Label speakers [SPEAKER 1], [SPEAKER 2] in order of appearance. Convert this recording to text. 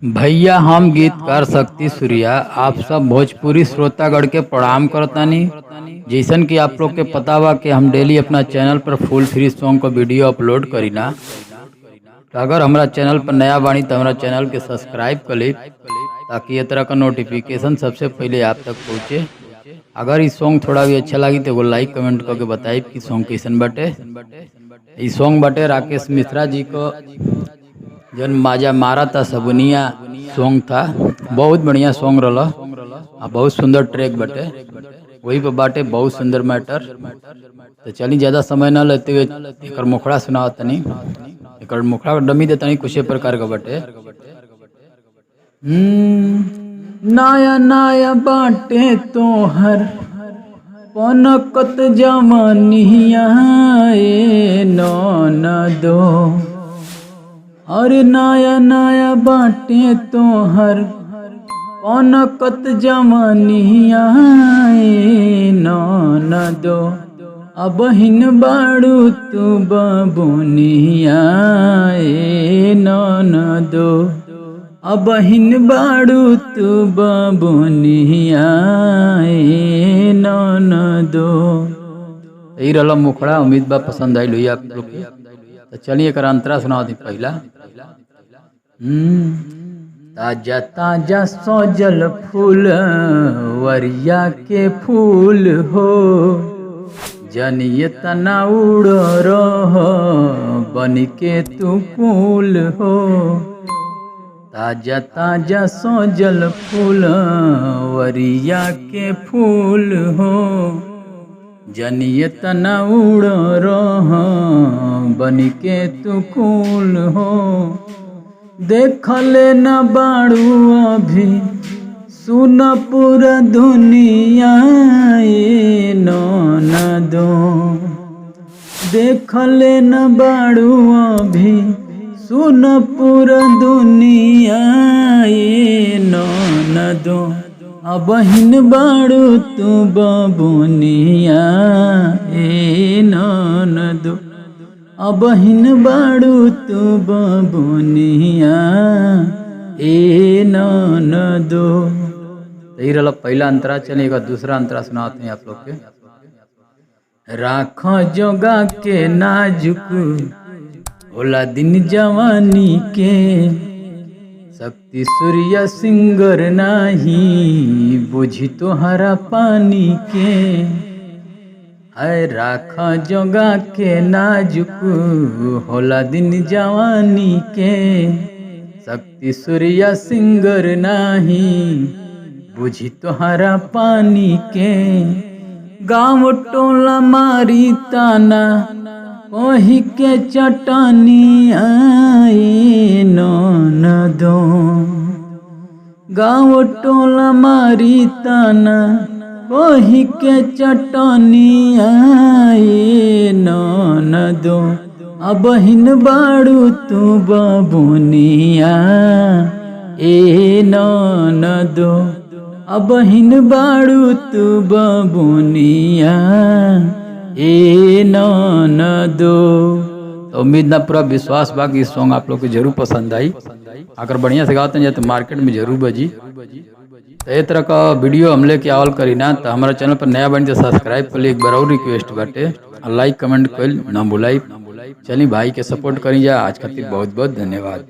[SPEAKER 1] भैया हम गीतकार शक्ति सूर्या आप सब भोजपुरी श्रोतागण के प्रणाम करतानी। जैसन कि आप लोग के पता बा कि हम डेली अपना चैनल पर फुल फ्री सॉन्ग का वीडियो अपलोड करीना। तो अगर हमारा चैनल पर नया बानी तो हमारा चैनल के सब्सक्राइब कर ली ताकि ये तरह का नोटिफिकेशन सबसे पहले आप तक पहुँचे। अगर इस सॉन्ग थोड़ा भी अच्छा लगी तो वो लाइक कमेंट करके बताइए कि सॉन्ग कैसन बटे। इस सॉन्ग बटे राकेश मिश्रा जी को जन माजा मारा था सबुनिया सॉन्ग था। बहुत बढ़िया सॉन्ग रहा, बहुत सुंदर ट्रैक बटे। वही पे बाटे बहुत सुंदर मैटर। तो चलिए ज़्यादा समय ना लेते हुए एक मुखड़ा सुनाओ तनी। एक मुखड़ा डमी दे तनी कुछ प्रकार का बटे। नया नया बाटे तोहर पनकत जमनिया न दो। अरे नया नया बाटे तोहर पनकत जमनिया न दो। अबहिन बाड़ू तू बबुनिया न दो। अबहिन बाड़ू तू बबुनिया न दो। यही रहा मुखड़ा। उम्मीद बा पसंद आई हुई आप लोग की। तो चलिए एक अंतरा सुना दी पहला। ताजा ताजा सजल फूल वरिया के फूल हो। जनिए तना उड़ रह बन के तू फूल हो। ताजा ताजा सजल फूल वरिया के फूल हो। जनिए तना उड़ रह बन के तू फूल हो। देखले न बाड़ू अभी सुन पूरा दुनिया न दो। देखले न बाड़ू अभी सुन पूरा दुनिया न दो। अबहिन बाड़ू तू बबुनिया न दो। अबहिन बाड़ू तू बबुनिया न दो। यही रहा पहला अंतरा। चलिएगा दूसरा अंतरा सुनाते हैं आप लोग के। राख जोगा के नाजुक होला दिन जवानी के। शक्ति सूर्या सिंगर नाही बुझी तोहरा पानी के। आय राख जोगा के नाजुक होला दिन जवानी के। शक्ति सूर्या सिंगर नाही बुझी तोहरा पानी के। गाँव टोला मारी ताना कही के चटनी न दो। गाँव टोला मारी ताना कही के चटनी न दो। अबहिन बाड़ू तू बबुनिया न दो। अबहिन बाड़ू तू बबुनिया न दो। तो उम्मीद ना पूरा विश्वास बा कि सॉन्ग आप लोग को जरूर पसंद आई। अगर बढ़िया से गाते हैं तो मार्केट में जरूर बजी। तो ये तरह का वीडियो हम लेके आवल करी ना। तो हमारा चैनल पर नया बनी तो सब्सक्राइब कर ली। एक बार और रिक्वेस्ट बाटे लाइक कमेंट कर ना भुलाई। चलिए भाई के सपोर्ट करी जा। आज खातिर बहुत बहुत धन्यवाद।